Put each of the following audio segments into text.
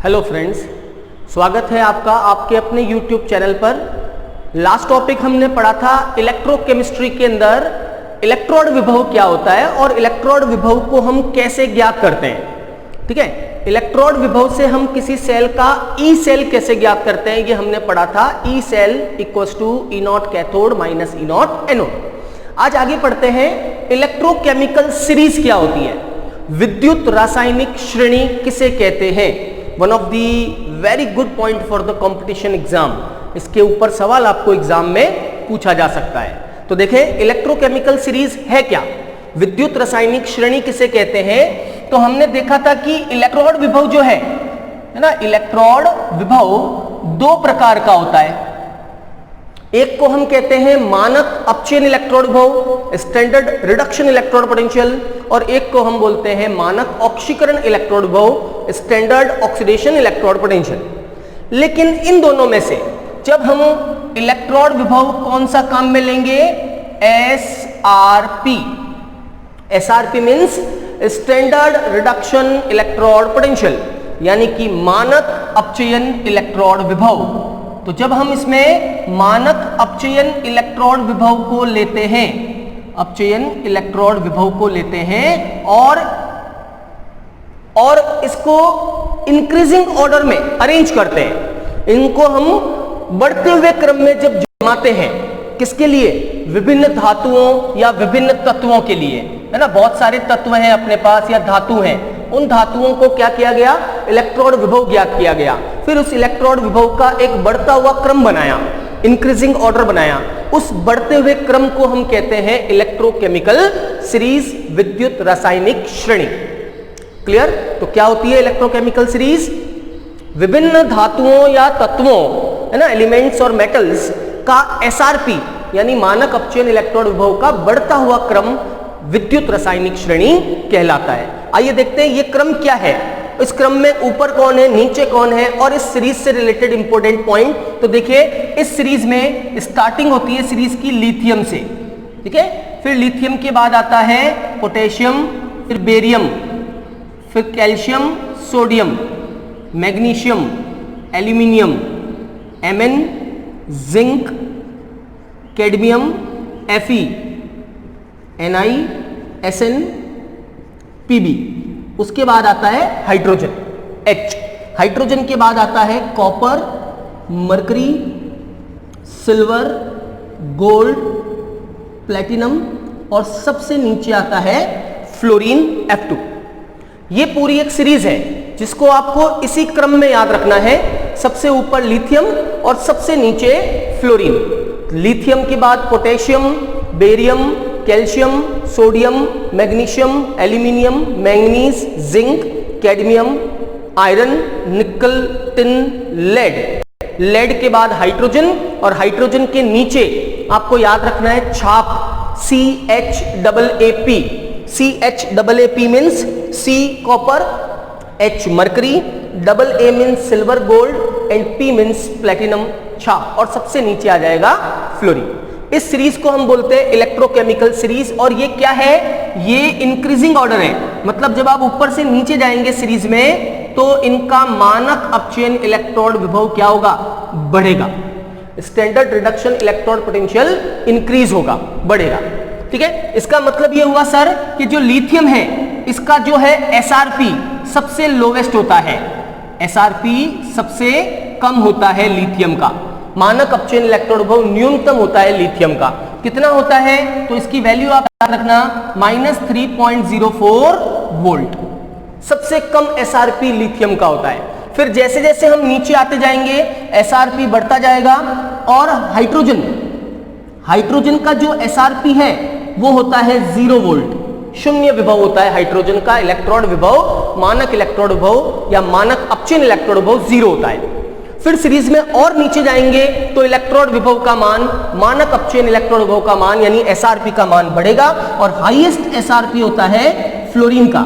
Hello friends, स्वागत है आपका आपके अपने YouTube चैनल पर। लास्ट टॉपिक हमने पढ़ा था इलेक्ट्रोकेमिस्ट्री के अंदर इलेक्ट्रोड विभव क्या होता है और इलेक्ट्रोड विभव को हम कैसे ज्ञात करते हैं। ठीक है, इलेक्ट्रोड विभव से हम किसी सेल का ई सेल कैसे ज्ञात करते हैं ये हमने पढ़ा था। E cell equals to E nought cathode minus E nought anode. आज आगे पढ़ते हैं इलेक्ट्रोकेमिकल सीरीज क्या होती है, विद्युत रासायनिक श्रेणी किसे कहते हैं। One of the very good point for the competition exam, इसके ऊपर सवाल आपको एग्जाम में पूछा जा सकता है। तो देखें इलेक्ट्रोकेमिकल सीरीज है क्या, विद्युत रासायनिक श्रेणी किसे कहते हैं। तो हमने देखा था कि इलेक्ट्रोड विभव जो है ना, इलेक्ट्रोड विभव दो प्रकार का होता है। एक को हम कहते हैं मानक अपचयन इलेक्ट्रोड विभव, स्टैंडर्ड रिडक्शन इलेक्ट्रोड पोटेंशियल, और एक को हम बोलते हैं मानक ऑक्सीकरण इलेक्ट्रोड विभव, स्टैंडर्ड ऑक्सीडेशन इलेक्ट्रोड पोटेंशियल। लेकिन इन दोनों में से जब हम इलेक्ट्रोड विभव कौन सा काम में लेंगे, SRP. SRP means standard reduction electrode potential, यानी कि मानक अपचयन इलेक्ट्रोड विभव। तो जब हम इसमें मानक अपचयन इलेक्ट्रोड विभव को लेते हैं, अपचयन इलेक्ट्रोड विभव को लेते हैं और इसको इंक्रीजिंग ऑर्डर में अरेंज करते हैं, इनको हम बढ़ते हुए क्रम में जब जमाते हैं, किसके लिए, विभिन्न धातुओं या विभिन्न तत्वों के लिए, है ना। बहुत सारे तत्व हैं अपने पास या धातु हैं, उन धातुओं को क्या किया गया, इलेक्ट्रोड विभव ज्ञात किया गया। फिर उस इलेक्ट्रोड विभव का एक बढ़ता हुआ क्रम बनाया, इंक्रीजिंग ऑर्डर बनाया। उस बढ़ते हुए क्रम को हम कहते हैं इलेक्ट्रोकेमिकल सीरीज, विद्युत रासायनिक श्रेणी। क्लियर। तो क्या होती है इलेक्ट्रोकेमिकल सीरीज, विभिन्न धातुओं या तत्वों, है ना, एलिमेंट्स और मेटल्स का एसआरपी यानी मानक अपचयन इलेक्ट्रोड विभव का बढ़ता हुआ क्रम विद्युत रासायनिक श्रेणी कहलाता है। आइए देखते हैं ये क्रम क्या है, इस क्रम में ऊपर कौन है, नीचे कौन है, और इस सीरीज से रिलेटेड इंपॉर्टेंट पॉइंट। तो देखिए इस सीरीज में स्टार्टिंग होती है सीरीज की लिथियम से, ठीक है। फिर लिथियम के बाद आता है पोटेशियम, फिर बेरियम, फिर calcium, sodium, magnesium, aluminium, Mn, zinc, cadmium, Fe, Ni, Sn, Pb। उसके बाद आता है हाइड्रोजन, H। हाइड्रोजन के बाद आता है copper, mercury, silver, gold, platinum, और सबसे नीचे आता है फ्लोरीन, F2। ये पूरी एक सीरीज है जिसको आपको इसी क्रम में याद रखना है। सबसे ऊपर लिथियम और सबसे नीचे फ्लोरीन। लिथियम के बाद potassium, barium, calcium, sodium, magnesium, aluminium, manganese, zinc, cadmium, iron, निकल, टिन, लेड। लेड के बाद हाइड्रोजन, और हाइड्रोजन के नीचे आपको याद रखना है छाप CHAAP। CHAAP means C copper, H mercury, AA means silver gold, and P means platinum छाप, और सबसे नीचे आ जाएगा फ्लोरीन। इस सीरीज को हम बोलते हैं इलेक्ट्रोकेमिकल सीरीज। और ये क्या है, ये इंक्रीजिंग ऑर्डर है, मतलब जब आप ऊपर से नीचे जाएंगे सीरीज में तो इनका मानक अपचयन इलेक्ट्रोड विभव क्या होगा, बढ़ेगा। Standard reduction electrode potential increase होगा, बढ़ेगा। ठीक है, इसका मतलब ये हुआ सर कि जो लिथियम है इसका जो है एसआरपी सबसे लोवेस्ट होता है, एसआरपी सबसे कम होता है लिथियम का। मानक अपचयन इलेक्ट्रोड विभव न्यूनतम होता है लिथियम का। कितना होता है, तो इसकी वैल्यू आप याद रखना -3.04 वोल्ट, सबसे कम एसआरपी लिथियम का होता है। फिर जैसे जैसे हम नीचे आते जाएंगे एसआरपी बढ़ता जाएगा, और हाइड्रोजन का जो एसआरपी है वो होता है 0 वोल्ट, शून्य विभव होता है हाइड्रोजन का इलेक्ट्रोड विभव। मानक इलेक्ट्रोड विभव या मानक अपचयन इलेक्ट्रोड विभव 0 होता है। फिर सीरीज में और नीचे जाएंगे तो इलेक्ट्रोड विभव का मान, मानक अपचयन इलेक्ट्रोड विभव का मान यानी एसआरपी का मान बढ़ेगा, और हाईएस्ट एसआरपी होता है फ्लोरीन का।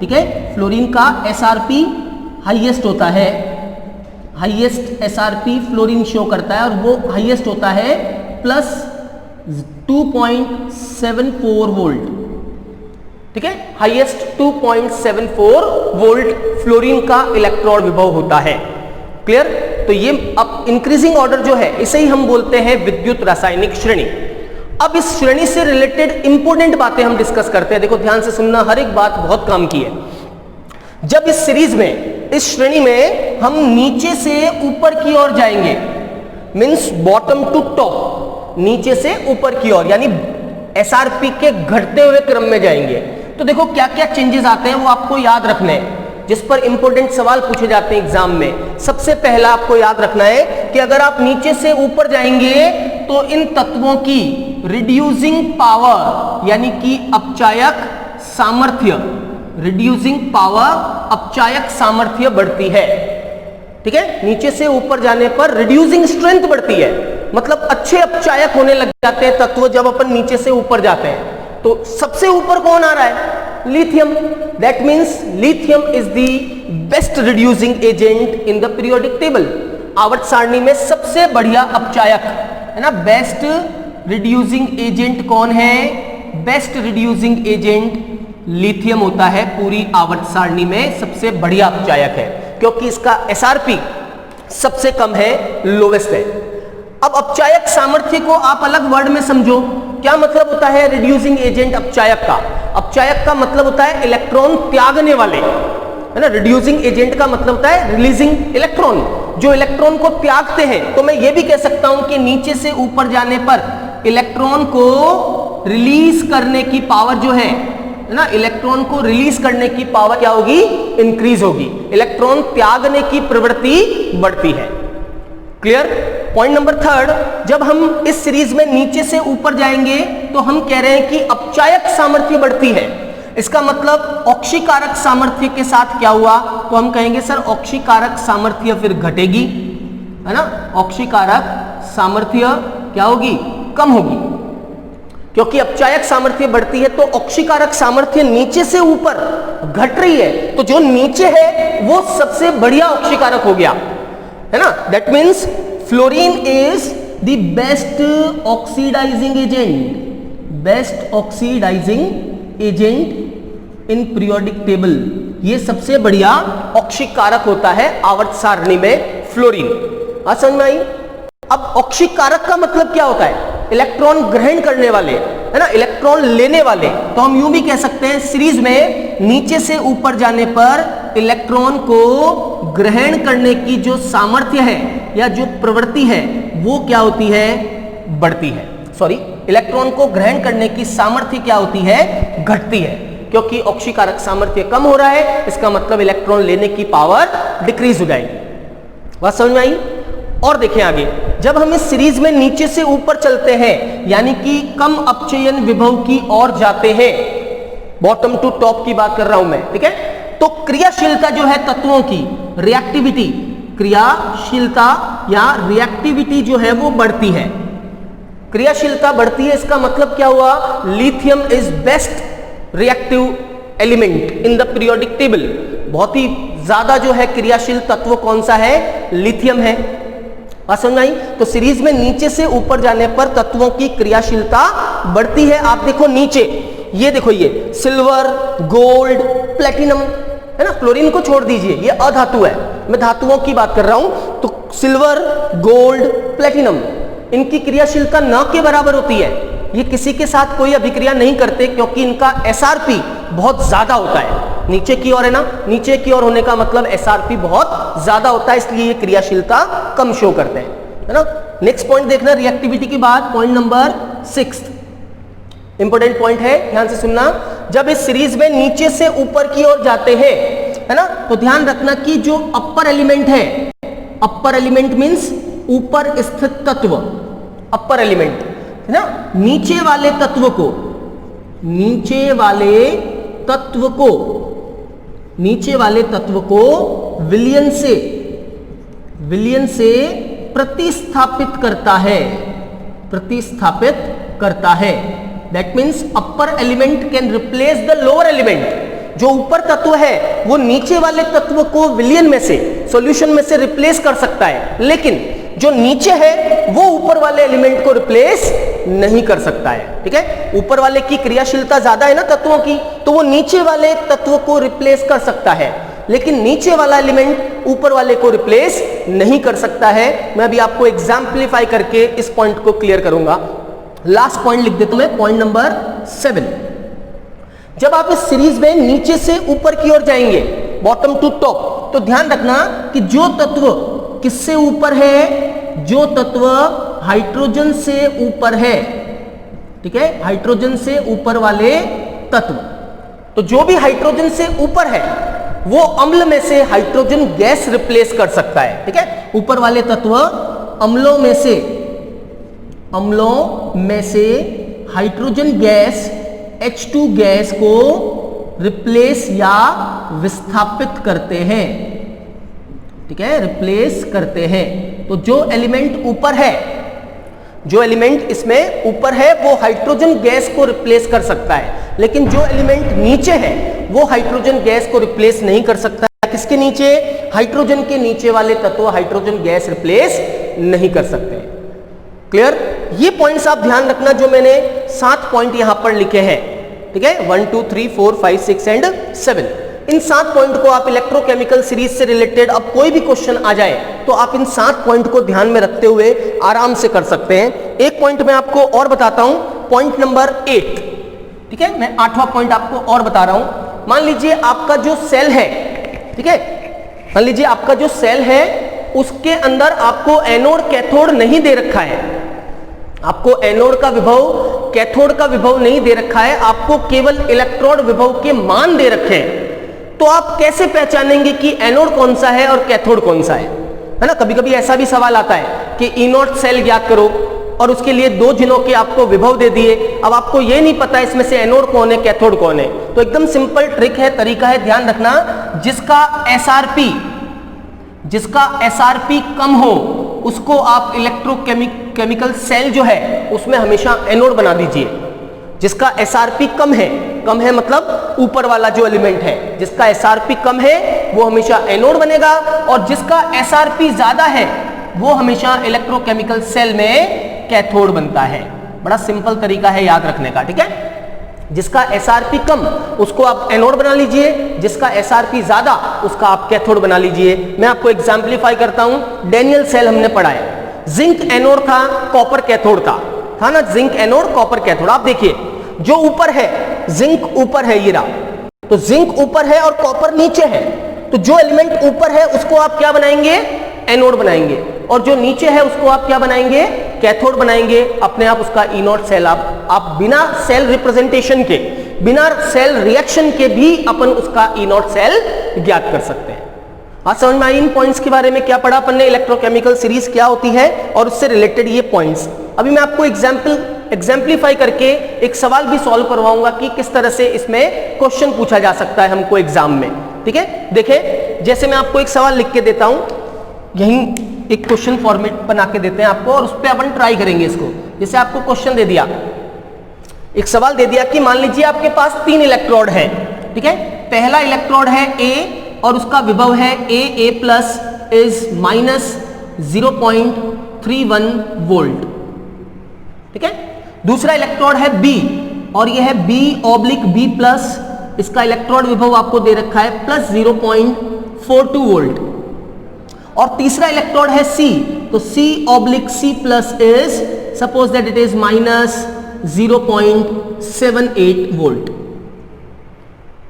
ठीक है, फ्लोरीन का एसआरपी हाईएस्ट होता है, हाईएस्ट एसआरपी फ्लोरीन शो करता है, और वो हाईएस्ट होता है प्लस 2.74 वोल्ट। ठीक है, हाईएस्ट 2.74 वोल्ट फ्लोरीन का इलेक्ट्रॉन विभव होता है। क्लियर? तो ये अब इंक्रीजिंग ऑर्डर जो है इसे ही हम बोलते हैं विद्युत रासायनिक श्रेणी। अब इस श्रेणी से रिलेटेड इंपॉर्टेंट बातें हम डिस्कस करते हैं। देखो ध्यान से सुनना, हर एक बात बहुत काम की है। जब इस सीरीज में, इस श्रेणी में हम नीचे से ऊपर की ओर जाएंगे, मींस बॉटम टू टॉप, नीचे से ऊपर की ओर, यानी एसआरपी के घटते हुए क्रम में जाएंगे, तो देखो क्या क्या चेंजेस आते हैं वो आपको याद रखने हैं, जिस पर इंपॉर्टेंट सवाल पूछे जाते हैं एग्जाम में। सबसे पहला आपको याद रखना है कि अगर आप नीचे से ऊपर जाएंगे तो इन तत्वों की रिड्यूसिंग पावर, यानी कि अपचायक सामर्थ्य, रिड्यूसिंग पावर, अपचायक सामर्थ्य बढ़ती है। ठीक है, नीचे से ऊपर जाने पर रिड्यूसिंग स्ट्रेंथ बढ़ती है, मतलब अच्छे अपचायक होने लग जाते हैं तत्व जब अपन नीचे से ऊपर जाते हैं। तो सबसे ऊपर कौन आ रहा है? Lithium. That means lithium is the best reducing agent in the periodic table. आवर्त सारणी में सबसे बढ़िया अपचायक है ना, बेस्ट रिड्यूसिंग एजेंट कौन है? बेस्ट रिड्यूसिंग एजेंट लिथियम होता है, पूरी आवर्त सारणी में सबसे बढ़िया अपचायक है, क्योंकि इसका एसआरपी सबसे कम है, लोवेस्ट है। अब अपचायक सामर्थ्य को आप अलग वर्ड में समझो। क्या मतलब होता है रिड्यूसिंग एजेंट अपचायक का? अपचायक का मतलब होता है इलेक्ट्रॉन त्यागने वाले, है ना। रिड्यूसिंग एजेंट का मतलब होता है रिलीजिंग इलेक्ट्रॉन, जो इलेक्ट्रॉन को त्यागते हैं। तो मैं ये भी कह सकता हूं कि नीचे से ऊपर जाने पर इलेक्ट्रॉन को रिलीज करने की पावर जो है ना, इलेक्ट्रॉन को रिलीज करने की पावर क्या होगी? इंक्रीज होगी। इलेक्ट्रॉन त्यागने की प्रवृत्ति बढ़ती है। क्लियर? पॉइंट नंबर थर्ड, जब हम इस सीरीज में नीचे से ऊपर जाएंगे तो हम कह रहे हैं कि अपचायक सामर्थ्य बढ़ती है। इसका मतलब ऑक्सीकारक सामर्थ्य के साथ क्या हुआ? तो हम कहेंगे सर ऑक्सीकारक सामर्थ्य फिर घटेगी, है ना। ऑक्सीकारक सामर्थ्य क्या होगी? कम होगी, क्योंकि अपचायक सामर्थ्य बढ़ती है तो ऑक्सीकारक सामर्थ्य नीचे से ऊपर घट रही है, तो जो नीचे है वो सबसे बढ़िया ऑक्सीकारक हो गया, है ना। That means fluorine is the best oxidising agent, best oxidising agent in periodic table. ये सबसे बढ़िया ऑक्सीकारक होता है आवर्त सारणी में फ्लोरीन। बात समझ में आई? अब ऑक्सीकारक का मतलब क्या होता है? इलेक्ट्रॉन ग्रहण करने वाले, है ना, इलेक्ट्रॉन लेने वाले। तो हम यूं भी कह सकते हैं सीरीज में नीचे से ऊपर जाने पर इलेक्ट्रॉन को ग्रहण करने की जो सामर्थ्य है या जो प्रवृत्ति है वो क्या होती है? बढ़ती है। सॉरी, इलेक्ट्रॉन को ग्रहण करने की सामर्थ्य क्या होती है? घटती है, क्योंकि ऑक्सीकारक सामर्थ्य कम हो रहा है, इसका मतलब इलेक्ट्रॉन लेने की पावर डिक्रीज हो जाएगी। बात समझ में आई? और देखें आगे, जब हम इस सीरीज में नीचे से ऊपर चलते हैं, यानी कि कम अपचयन विभव की ओर जाते हैं, बॉटम टू टॉप की बात कर रहा हूं मैं, ठीक है, तो क्रियाशीलता जो है तत्वों की, रिएक्टिविटी, क्रियाशीलता या रिएक्टिविटी जो है वो बढ़ती है। क्रियाशीलता बढ़ती है, इसका मतलब क्या हुआ? Lithium is best reactive element in the periodic table. बहुत ही ज्यादा जो है क्रियाशील तत्व कौन सा है? लिथियम है। बात समझ आई? तो सीरीज में नीचे से ऊपर जाने पर तत्वों की क्रियाशीलता बढ़ती है। आप देखो नीचे, ये देखो, ये सिल्वर, गोल्ड, प्लेटिनम, है ना। फ्लोरीन को छोड़ दीजिए, ये अधातु है, मैं धातुओं की बात कर रहा हूं। तो सिल्वर, गोल्ड, प्लेटिनम, इनकी क्रियाशीलता न के बराबर होती है। ये किसी के साथ कोई अभिक्रिया नहीं करते, क्योंकि इनका एसआरपी बहुत ज्यादा होता है। नीचे की ओर है ना, नीचे की ओर होने का मतलब एसआरपी बहुत ज्यादा होता है, इसलिए ये क्रियाशीलता कम शो करते हैं, है ना। नेक्स्ट पॉइंट देखना रिएक्टिविटी के बाद, पॉइंट नंबर 6, इंपॉर्टेंट पॉइंट है, ध्यान से सुनना। जब इस सीरीज में नीचे से ऊपर की ओर जाते हैं, है ना, तो ध्यान रखना कि जो अपर एलिमेंट है, अपर एलिमेंट मींस ऊपर स्थित तत्व, अपर एलिमेंट, है ना, नीचे वाले तत्व को, नीचे वाले तत्व को, नीचे वाले तत्व को विलयन से प्रतिस्थापित करता है, प्रतिस्थापित करता है। That means upper element can replace the lower element. जो ऊपर तत्व है वो नीचे वाले तत्व को विलयन में से, सॉल्यूशन में से रिप्लेस कर सकता है, लेकिन जो नीचे है वो ऊपर वाले एलिमेंट को रिप्लेस नहीं कर सकता है। ठीक है, ऊपर वाले की क्रियाशीलता ज्यादा है ना तत्वों की, तो वो नीचे वाले तत्व को रिप्लेस कर सकता है, लेकिन नीचे वाला एलिमेंट ऊपर वाले को रिप्लेस नहीं कर सकता है। मैं अभी आपको एग्जाम्पलीफाई करके इस पॉइंट को क्लियर करूंगा। लास्ट पॉइंट लिख देता हूं मैं, पॉइंट नंबर 7। जब आप इस सीरीज में नीचे से ऊपर की ओर जाएंगे, बॉटम टू टॉप, तो ध्यान रखना कि जो तत्व किससे ऊपर है, जो तत्व हाइड्रोजन से ऊपर है, ठीक है, हाइड्रोजन से ऊपर वाले तत्व, तो जो भी हाइड्रोजन से ऊपर है वो अम्ल में से हाइड्रोजन गैस रिप्लेस कर सकता है। ठीक है, ऊपर वाले तत्व अम्लों में से हाइड्रोजन गैस H2 गैस को रिप्लेस या विस्थापित करते हैं। ठीक है, रिप्लेस करते हैं। तो जो एलिमेंट ऊपर है, जो एलिमेंट इसमें ऊपर है वो हाइड्रोजन गैस को रिप्लेस कर सकता है, लेकिन जो एलिमेंट नीचे है वो हाइड्रोजन गैस को रिप्लेस नहीं कर सकता है। किसके नीचे? हाइड्रोजन के नीचे वाले तत्व हाइड्रोजन गैस रिप्लेस नहीं कर सकते। क्लियर? ये पॉइंट्स आप ध्यान रखना जो मैंने 7 पॉइंट यहां पर लिखे हैं। ठीक है, 1 2 3 4 5 6 एंड 7। इन 7 पॉइंट को आप इलेक्ट्रोकेमिकल सीरीज से रिलेटेड अब कोई भी क्वेश्चन आ जाए तो आप इन 7 पॉइंट को ध्यान में रखते हुए आराम से कर सकते हैं। एक पॉइंट मैं आपको और बताता हूं, पॉइंट नंबर 8। ठीक है, मैं 8वां पॉइंट आपको और बता रहा हूं। मान लीजिए आपका जो सेल है, ठीक है, मान लीजिए आपका जो सेल है उसके अंदर आपको एनोड कैथोड नहीं दे रखा है, आपको एनोड का विभव कैथोड का विभव नहीं दे रखा है, आपको केवल इलेक्ट्रोड विभव के मान दे रखे हैं। तो आप कैसे पहचानेंगे कि एनोड कौन सा है और कैथोड कौन सा है ना? कभी कभी ऐसा भी सवाल आता है कि E0 सेल ज्ञात करो और उसके लिए 2 जिनों के आपको विभव दे दिए, अब आपको ये नहीं पता इसमें से एनोड कौन है कैथोड कौन है। तो एकदम सिंपल ट्रिक है, तरीका है, ध्यान रखना, जिसका एसआरपी कम हो उसको आप इलेक्ट्रोकेमिकल सेल जो है उसमें हमेशा एनोड बना दीजिए। जिसका एसआरपी कम है मतलब ऊपर वाला जो एलिमेंट है, जिसका एसआरपी कम है वो हमेशा एनोड बनेगा, और जिसका एसआरपी ज्यादा है वो हमेशा इलेक्ट्रोकेमिकल सेल में कैथोड बनता है। बड़ा सिंपल तरीका है याद रखने का। ठीक है, जिसका एसआरपी कम उसको आप एनोड बना लीजिए, जिसका एसआरपी ज्यादा उसका आप कैथोड बना लीजिए। मैं आपको एग्जाम्पलीफाई करता हूं। डेनियल सेल हमने पढ़ा है, जिंक एनोड था, कॉपर कैथोड था ना, जिंक एनोड कॉपर कैथोड। आप देखिए जो ऊपर है, जिंक ऊपर है, ये रहा, तो जिंक ऊपर है और कॉपर नीचे है, तो जो एलिमेंट ऊपर है उसको आप क्या बनाएंगे? एनोड बनाएंगे, और जो नीचे है उसको आप क्या बनाएंगे? कैथोड बनाएंगे। अपने आप उसका E0 सेल आप बिना सेल रिप्रेजेंटेशन के, बिना सेल रिएक्शन के भी अपन उसका E0 सेल ज्ञात कर सकते हैं। आज समझ में आई इन पॉइंट्स के बारे में? क्या पढ़ा अपन ने? इलेक्ट्रोकेमिकल सीरीज क्या होती है और उससे रिलेटेड ये पॉइंट्स। अभी मैं आपको एग्जाम्पलीफाई करके एक सवाल भी सॉल्व करवाऊंगा कि किस तरह से इसमें क्वेश्चन पूछा जा सकता है हमको एग्जाम में। ठीक है, देखें, जैसे मैं आपको एक सवाल लिख के देता हूं, यहीं एक क्वेश्चन फॉर्मेट बना के देते हैं आपको और उस पर अपन ट्राई करेंगे इसको। जैसे आपको क्वेश्चन दे दिया, एक सवाल दे दिया कि मान लीजिए आपके पास 3 इलेक्ट्रोड है। ठीक है, पहला इलेक्ट्रोड है A और उसका विभव है A प्लस इज -0.31 वोल्ट। ठीक है, दूसरा इलेक्ट्रोड है B और यह है B/B प्लस, इसका इलेक्ट्रोड विभव आपको दे रखा है प्लस 0.42 वोल्ट। और तीसरा इलेक्ट्रोड है C, तो C/C plus is suppose that it is -0.78 volt.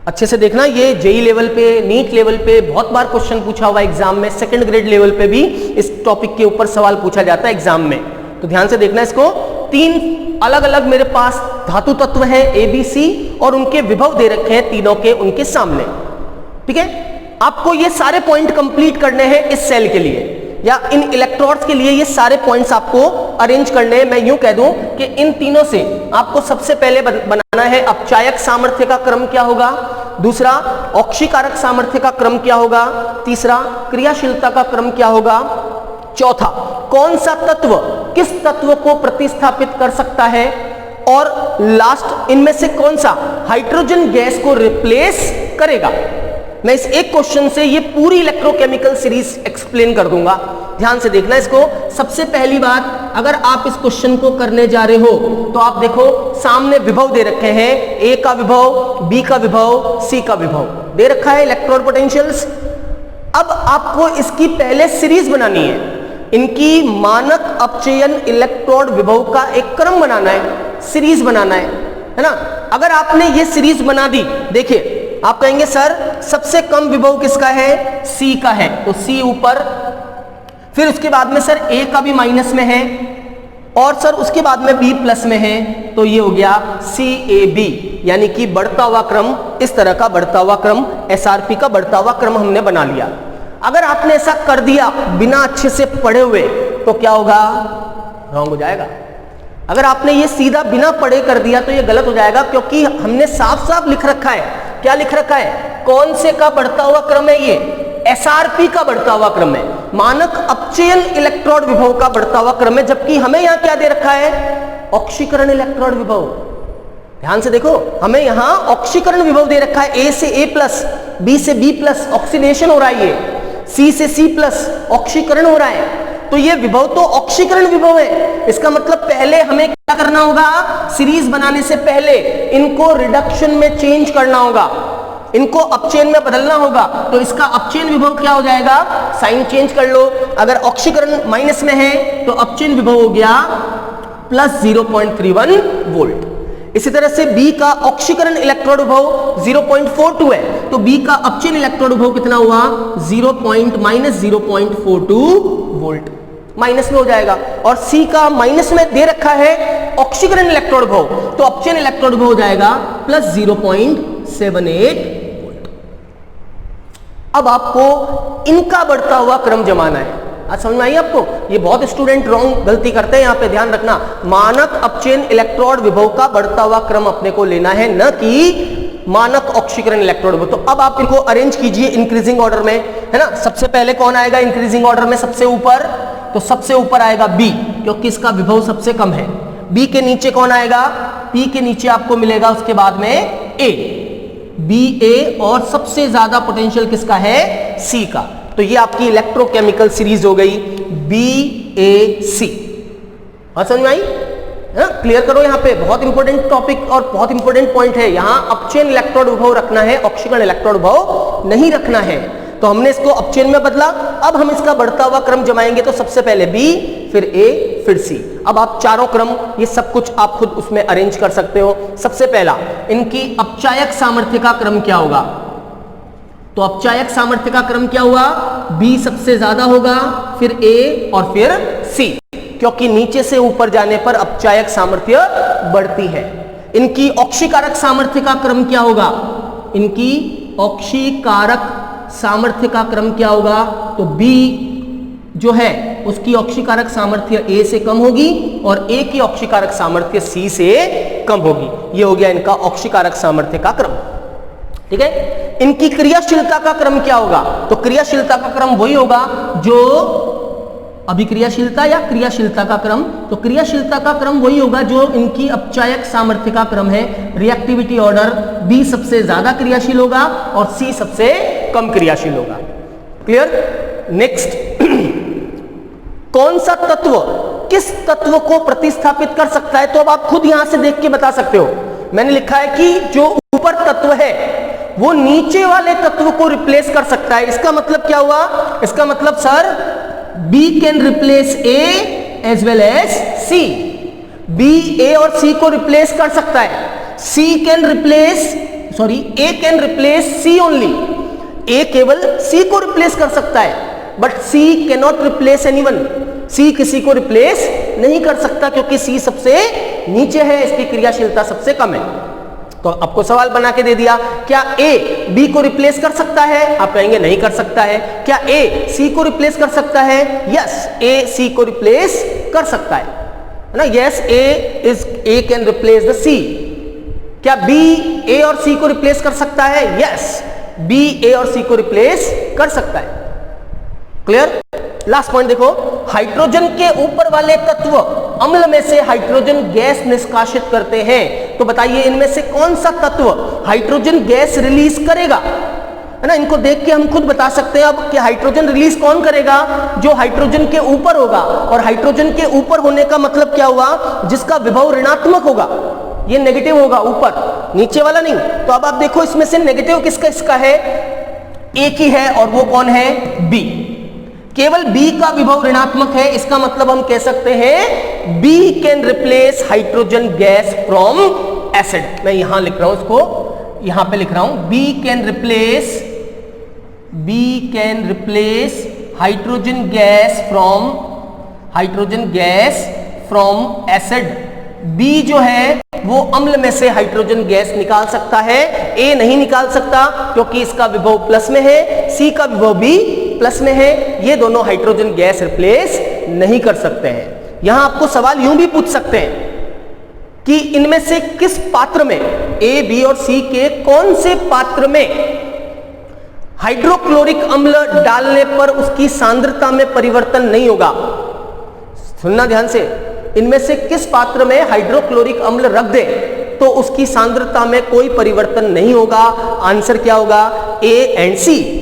अच्छे से देखना, ये जेई लेवल पे, नीट लेवल पे बहुत बार क्वेश्चन पूछा हुआ एग्जाम में, सेकंड ग्रेड लेवल पे भी इस टॉपिक के ऊपर सवाल पूछा जाता है एग्जाम में, तो ध्यान से देखना इसको। 3 अलग अलग मेरे पास धातु तत्व हैं ABC और उनके विभव दे रखे हैं तीनों के उनके सामने। ठीक है, आपको ये सारे पॉइंट कंप्लीट करने हैं इस सेल के लिए, या इन इलेक्ट्रोड्स के लिए ये सारे पॉइंट्स आपको अरेंज करने हैं। मैं यूं कह दूं कि इन तीनों से आपको सबसे पहले बनाना है अपचायक सामर्थ्य का क्रम क्या होगा, दूसरा ऑक्सीकारक सामर्थ्य का क्रम क्या होगा, तीसरा क्रियाशीलता का क्रम क्या होगा, चौथा कौन सा तत्व किस तत्व को प्रतिस्थापित कर सकता है, और लास्ट इनमें से कौन सा हाइड्रोजन गैस को रिप्लेस करेगा। मैं इस एक क्वेश्चन से ये पूरी इलेक्ट्रोकेमिकल सीरीज एक्सप्लेन कर दूंगा। ध्यान से देखना इसको। सबसे पहली बात, अगर आप इस क्वेश्चन को करने जा रहे हो तो आप देखो सामने विभव दे रखे हैं, ए का विभव, बी का विभव, सी का विभव दे रखा है, इलेक्ट्रोड पोटेंशियल्स। अब आपको इसकी पहले सीरीज बनानी है, इनकी मानक अपचयन इलेक्ट्रोड विभव का एक क्रम बनाना है, सीरीज बनाना है ना। अगर आपने ये सीरीज बना दी, देखिए आप कहेंगे सर सबसे कम विभव किसका है, सी का है, तो सी ऊपर, फिर उसके बाद में सर ए का भी माइनस में है, और सर उसके बाद में बी प्लस में है, तो ये हो गया सी ए बी, यानी कि बढ़ता हुआ क्रम, इस तरह का बढ़ता हुआ क्रम, एसआरपी का बढ़ता हुआ क्रम हमने बना लिया। अगर आपने ऐसा कर दिया बिना अच्छे से पढ़े हुए तो क्या होगा, रॉन्ग हो जाएगा। अगर आपने ये सीधा बिना पढ़े कर दिया तो ये गलत हो जाएगा, क्योंकि हमने साफ साफ लिख रखा है, क्या लिख रखा है, कौन से का बढ़ता हुआ क्रम है, ये एसआरपी का बढ़ता हुआ क्रम है, मानक अपचयन इलेक्ट्रोड विभव का बढ़ता हुआ क्रम है, जबकि हमें यहां क्या दे रखा है, ऑक्सीकरण इलेक्ट्रोड विभव। ध्यान से देखो, हमें यहां ऑक्सीकरण विभव दे रखा है, ए से ए प्लस, बी से बी प्लस, ऑक्सीडेशन हो रहा है, ये सी से सी प्लस, ऑक्सीकरण हो रहा है, तो ये विभव तो ऑक्सीकरण विभव है। इसका मतलब पहले हमें क्या करना होगा, सीरीज बनाने से पहले इनको रिडक्शन में चेंज करना होगा, इनको अपचयन में बदलना होगा। तो इसका अपचयन विभव क्या हो जाएगा, साइन चेंज कर लो, अगर ऑक्सीकरण माइनस में है तो अपचयन विभव हो गया प्लस 0.31 वोल्ट। इसी तरह से B का ऑक्सीकरण इलेक्ट्रोड विभव 0.42 है, तो B का अपचयन इलेक्ट्रोड विभव कितना हुआ, -0.42 वोल्ट, माइनस में हो जाएगा। और C का माइनस में दे रखा है ऑक्सीकरण इलेक्ट्रोड विभव, तो अपचयन इलेक्ट्रोड विभव हो जाएगा प्लस 0.78 वोल्ट। अब आपको इनका बढ़ता हुआ क्रम जमाना है। आज समझ में आई आपको, ये बहुत स्टूडेंट रॉन्ग गलती करते हैं, यहां पे ध्यान रखना, मानक अपचयन इलेक्ट्रोड विभव का बढ़ता हुआ क्रम अपने को लेना है, न कि मानक ऑक्सीकरण इलेक्ट्रोड विभव। तो अब आप इनको अरेंज कीजिए इंक्रीजिंग ऑर्डर में, है ना। सबसे पहले कौन आएगा इंक्रीजिंग ऑर्डर में सबसे ऊपर, तो सबसे ऊपर आएगा बी, क्योंकि इसका विभव सबसे कम है। बी के नीचे कौन आएगा, पी के नीचे आपको मिलेगा उसके बाद में ए, बी ए, और सबसे ज्यादा पोटेंशियल किसका है, सी का। तो ये आपकी इलेक्ट्रोकेमिकल सीरीज हो गई BAC। और समझ में आई, क्लियर करो, यहाँ पे बहुत इंपॉर्टेंट टॉपिक और बहुत इंपॉर्टेंट पॉइंट है। यहाँ अपचयन इलेक्ट्रोड विभव रखना है, ऑक्सीकरण इलेक्ट्रोड विभव नहीं रखना है। तो हमने इसको अपचयन में बदला, अब हम इसका बढ़ता हुआ क्रम जमाएंगे, तो सबसे पहले B, फिर A, फिर C। अब आप चारों क्रम, ये सब कुछ आप खुद उसमें अरेंज कर सकते हो। सबसे पहला, इनकी अपचायक सामर्थ्य का क्रम क्या होगा, तो अपचायक सामर्थ्य का क्रम क्या हुआ, B सबसे ज्यादा होगा, फिर A और फिर C, क्योंकि नीचे से ऊपर जाने पर अपचायक सामर्थ्य बढ़ती है। इनकी ऑक्सीकारक सामर्थ्य का क्रम क्या होगा, इनकी ऑक्सीकारक सामर्थ्य का क्रम क्या होगा, तो B जो है उसकी ऑक्सीकारक सामर्थ्य A से कम होगी और A की ऑक्सीकारक सामर्थ्य C से कम होगी। ये हो गया इनका ऑक्सीकारक सामर्थ्य का क्रम, ठीक है। इनकी क्रियाशीलता का क्रम क्या होगा, तो क्रियाशीलता का क्रम वही होगा जो अभिक्रियाशीलता या क्रियाशीलता का क्रम, तो क्रियाशीलता का क्रम वही होगा जो इनकी अपचायक सामर्थ्य का क्रम है। रिएक्टिविटी ऑर्डर, B सबसे ज्यादा क्रियाशील होगा और C सबसे कम क्रियाशील होगा। क्लियर। नेक्स्ट, कौन सा तत्व किस तत्व को प्रतिस्थापित कर सकता है, तो अब आप खुद यहां से देख के बता सकते हो। मैंने लिखा है कि जो ऊपर तत्व है वो नीचे वाले तत्व को रिप्लेस कर सकता है। इसका मतलब क्या हुआ, इसका मतलब sir B can replace A as well as C। B A और C को रिप्लेस कर सकता है। A can replace C only. A केवल C को रिप्लेस कर सकता है, but C can not replace anyone. C किसी को रिप्लेस नहीं कर सकता क्योंकि C सबसे नीचे है, इसकी क्रियाशीलता सबसे कम है। तो आपको सवाल बना के दे दिया, क्या A B को रिप्लेस कर सकता है, आप कहेंगे नहीं कर सकता है। क्या A C को रिप्लेस कर सकता है, यस A C को रिप्लेस कर सकता है ना, yes A can replace the C। क्या B A और C को रिप्लेस कर सकता है, यस B A और C को रिप्लेस कर सकता है। क्लियर। लास्ट पॉइंट देखो, हाइड्रोजन के ऊपर वाले तत्व अम्ल में से हाइड्रोजन गैस निष्कासित करते हैं, तो बताइए इनमें से कौन सा तत्व हाइड्रोजन गैस रिलीज करेगा, है ना। इनको देख के हम खुद बता सकते हैं अब कि हाइड्रोजन रिलीज कौन करेगा, जो हाइड्रोजन के ऊपर होगा, और हाइड्रोजन के ऊपर होने का मतलब क्या हुआ, जिसका विभव ऋणात्मक होगा, ये नेगेटिव होगा ऊपर, नीचे वाला नहीं। तो अब आप देखो इसमें से नेगेटिव किसका इसका है, एक ही है, और वो कौन है, बी। केवल बी का विभव ऋणात्मक है, इसका मतलब हम कह सकते हैं B can replace hydrogen gas from acid. मैं यहां लिख रहा हूं इसको, यहां पे लिख रहा हूं, B can replace hydrogen gas from acid. बी जो है वो अम्ल में से हाइड्रोजन गैस निकाल सकता है, ए नहीं निकाल सकता क्योंकि इसका विभव प्लस में है, सी का विभव भी प्लस में है, ये दोनों हाइड्रोजन गैस रिप्लेस नहीं कर सकते हैं। यहां आपको सवाल यूं भी पूछ सकते हैं कि इनमें से किस पात्र में, ए, बी और सी के कौन से पात्र में हाइड्रोक्लोरिक अम्ल डालने पर उसकी सांद्रता में परिवर्तन नहीं होगा। सुनना ध्यान से, इनमें से किस पात्र में हाइड्रोक्लोरिक अम्ल रख दे तो उसकी सांद्रता में कोई परिवर्तन नहीं होगा। आंसर क्या होगा, ए एंड सी,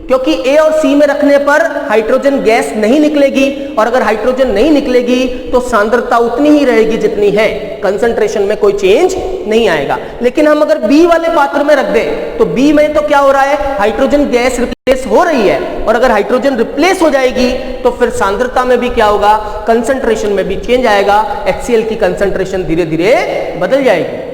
क्योंकि ए और सी में रखने पर हाइड्रोजन गैस नहीं निकलेगी, और अगर हाइड्रोजन नहीं निकलेगी तो सांद्रता उतनी ही रहेगी जितनी है, कंसंट्रेशन में कोई चेंज नहीं आएगा। लेकिन हम अगर बी वाले पात्र में रख दें तो बी में तो क्या हो रहा है, हाइड्रोजन गैस रिप्लेस हो रही है, और अगर हाइड्रोजन रिप्लेस हो जाएगी तो फिर सांद्रता में भी क्या होगा, कंसंट्रेशन में भी चेंज आएगा, HCl की कंसंट्रेशन धीरे धीरे बदल जाएगी,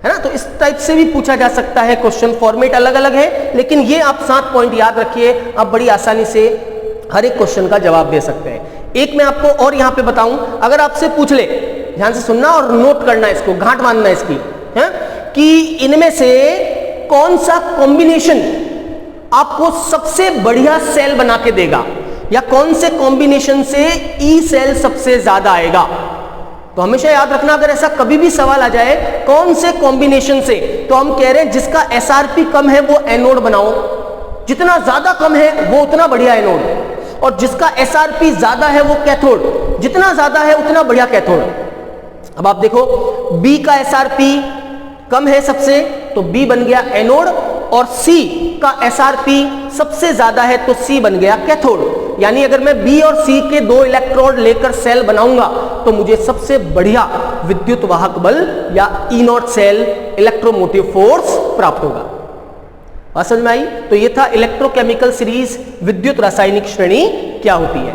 है ना। तो इस टाइप से भी पूछा जा सकता है, क्वेश्चन फॉर्मेट अलग अलग है, लेकिन ये आप 7 पॉइंट याद रखिए, आप बड़ी आसानी से हर एक क्वेश्चन का जवाब दे सकते हैं। एक मैं आपको और यहां पे बताऊं, अगर आपसे पूछ ले, ध्यान से सुनना और नोट करना, इसको गांठ बांधना इसकी, है कि इनमें से कौन सा कॉम्बिनेशन आपको सबसे बढ़िया सेल बना के देगा, या कौन से कॉम्बिनेशन से ई सेल सबसे ज्यादा आएगा। तो हमेशा याद रखना, अगर ऐसा कभी भी सवाल आ जाए कौन से कॉम्बिनेशन से, तो हम कह रहे हैं जिसका एसआरपी कम है वो एनोड बनाओ, जितना ज्यादा कम है वो उतना बढ़िया एनोड, और जिसका एसआरपी ज्यादा है वो कैथोड, जितना ज्यादा है उतना बढ़िया कैथोड। अब आप देखो बी का एसआरपी कम है सबसे, तो बी बन गया एनोड, और सी का एसआरपी सबसे ज्यादा है तो सी बन गया कैथोड। यानी अगर मैं बी और सी के 2 इलेक्ट्रोड लेकर सेल बनाऊंगा तो मुझे सबसे बढ़िया विद्युत वाहक बल या E0 सेल इलेक्ट्रोमोटिव फोर्स प्राप्त होगा। बात समझ में आई? तो ये था इलेक्ट्रोकेमिकल सीरीज, विद्युत रासायनिक श्रेणी क्या होती है।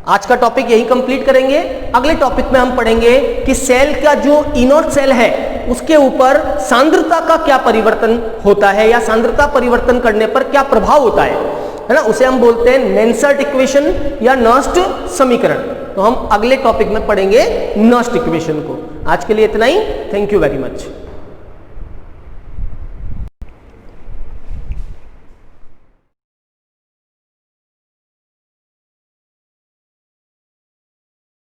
आज का टॉपिक यही कंप्लीट करेंगे। अगले टॉपिक में हम पढ़ेंगे कि सेल का जो E0 सेल है उसके ऊपर सांद्रता का क्या परिवर्तन होता है, या सांद्रता परिवर्तन करने पर क्या प्रभाव होता है ना, उसे हम बोलते हैं नेंसर्ट इक्वेशन या नर्स्ट समीकरण। तो हम अगले टॉपिक में पढ़ेंगे नर्स्ट इक्वेशन को। आज के लिए इतना ही। Thank you very much.